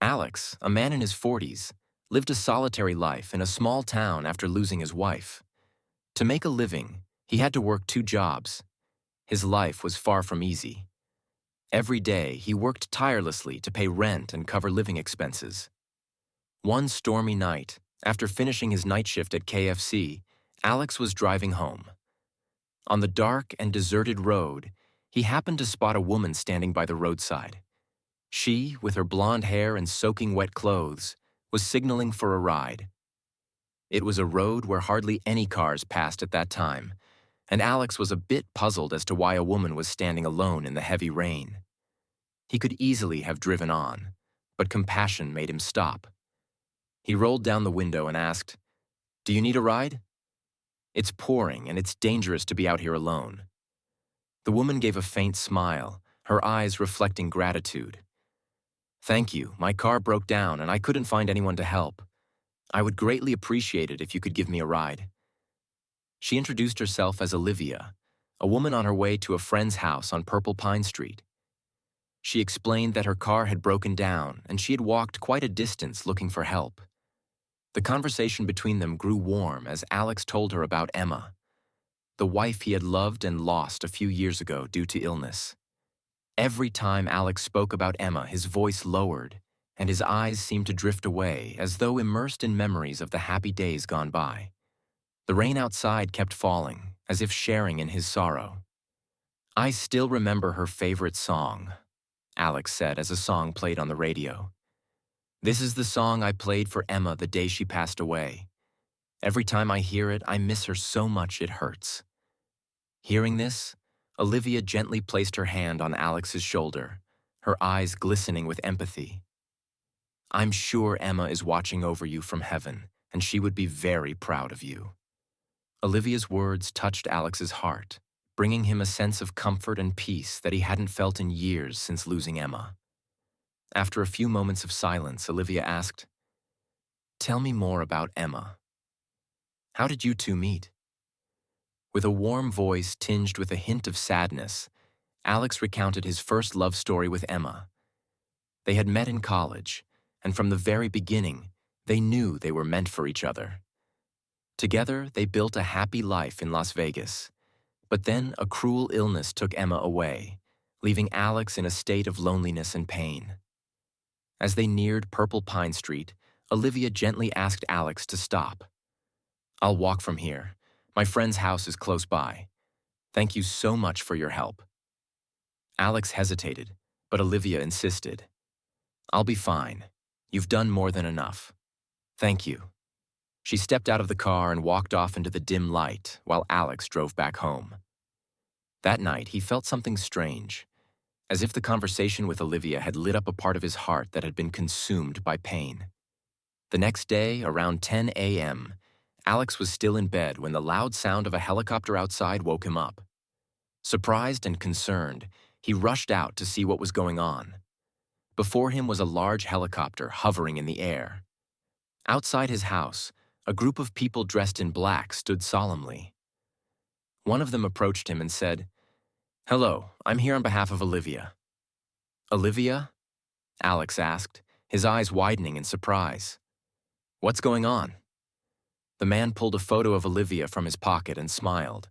Alex, a man in his 40s, lived a solitary life in a small town after losing his wife. To make a living, he had to work 2 jobs. His life was far from easy. Every day, he worked tirelessly to pay rent and cover living expenses. One stormy night, after finishing his night shift at KFC, Alex was driving home. On the dark and deserted road, he happened to spot a woman standing by the roadside. She, with her blonde hair and soaking wet clothes, was signaling for a ride. It was a road where hardly any cars passed at that time, and Alex was a bit puzzled as to why a woman was standing alone in the heavy rain. He could easily have driven on, but compassion made him stop. He rolled down the window and asked, "Do you need a ride? It's pouring and it's dangerous to be out here alone." The woman gave a faint smile, her eyes reflecting gratitude. "Thank you, my car broke down and I couldn't find anyone to help. I would greatly appreciate it if you could give me a ride." She introduced herself as Olivia, a woman on her way to a friend's house on Purple Pine Street. She explained that her car had broken down and she had walked quite a distance looking for help. The conversation between them grew warm as Alex told her about Emma, the wife he had loved and lost a few years ago due to illness. Every time Alex spoke about Emma, his voice lowered, and his eyes seemed to drift away as though immersed in memories of the happy days gone by. The rain outside kept falling, as if sharing in his sorrow. "I still remember her favorite song," Alex said as a song played on the radio. "This is the song I played for Emma the day she passed away. Every time I hear it, I miss her so much it hurts." Hearing this, Olivia gently placed her hand on Alex's shoulder, her eyes glistening with empathy. "I'm sure Emma is watching over you from heaven, and she would be very proud of you." Olivia's words touched Alex's heart, bringing him a sense of comfort and peace that he hadn't felt in years since losing Emma. After a few moments of silence, Olivia asked, "Tell me more about Emma. How did you two meet?" With a warm voice tinged with a hint of sadness, Alex recounted his first love story with Emma. They had met in college, and from the very beginning, they knew they were meant for each other. Together, they built a happy life in Las Vegas, but then a cruel illness took Emma away, leaving Alex in a state of loneliness and pain. As they neared Purple Pine Street, Olivia gently asked Alex to stop. "I'll walk from here. My friend's house is close by. Thank you so much for your help." Alex hesitated, but Olivia insisted. "I'll be fine. You've done more than enough. Thank you." She stepped out of the car and walked off into the dim light while Alex drove back home. That night, he felt something strange, as if the conversation with Olivia had lit up a part of his heart that had been consumed by pain. The next day, around 10 a.m., Alex was still in bed when the loud sound of a helicopter outside woke him up. Surprised and concerned, he rushed out to see what was going on. Before him was a large helicopter hovering in the air. Outside his house, a group of people dressed in black stood solemnly. One of them approached him and said, "Hello, I'm here on behalf of Olivia." "Olivia?" Alex asked, his eyes widening in surprise. "What's going on?" The man pulled a photo of Olivia from his pocket and smiled.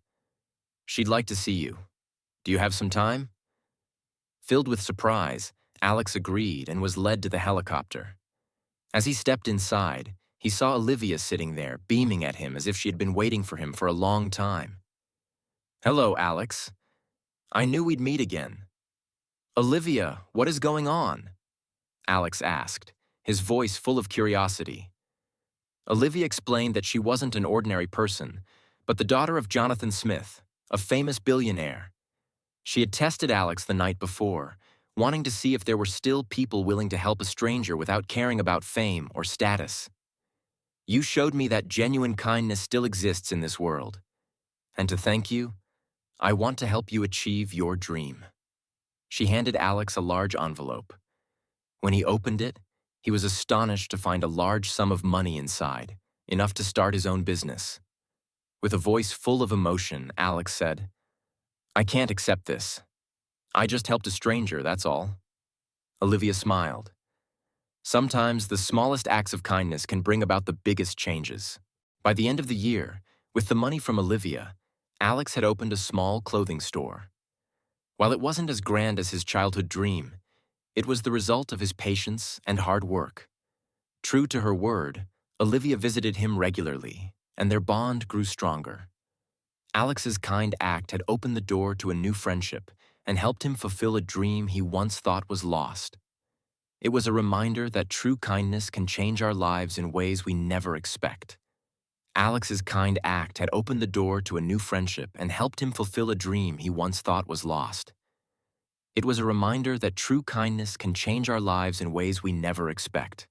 "She'd like to see you. Do you have some time?" Filled with surprise, Alex agreed and was led to the helicopter. As he stepped inside, he saw Olivia sitting there, beaming at him as if she had been waiting for him for a long time. "Hello, Alex. I knew we'd meet again." "Olivia, what is going on?" Alex asked, his voice full of curiosity. Olivia explained that she wasn't an ordinary person, but the daughter of Jonathan Smith, a famous billionaire. She had tested Alex the night before, wanting to see if there were still people willing to help a stranger without caring about fame or status. "You showed me that genuine kindness still exists in this world. And to thank you, I want to help you achieve your dream." She handed Alex a large envelope. When he opened it, he was astonished to find a large sum of money inside, enough to start his own business. With a voice full of emotion, Alex said, "I can't accept this. I just helped a stranger, that's all." Olivia smiled. Sometimes the smallest acts of kindness can bring about the biggest changes. By the end of the year, with the money from Olivia, Alex had opened a small clothing store. While it wasn't as grand as his childhood dream, it was the result of his patience and hard work. True to her word, Olivia visited him regularly, and their bond grew stronger. Alex's kind act had opened the door to a new friendship and helped him fulfill a dream he once thought was lost. It was a reminder that true kindness can change our lives in ways we never expect. Alex's kind act had opened the door to a new friendship and helped him fulfill a dream he once thought was lost. It was a reminder that true kindness can change our lives in ways we never expect.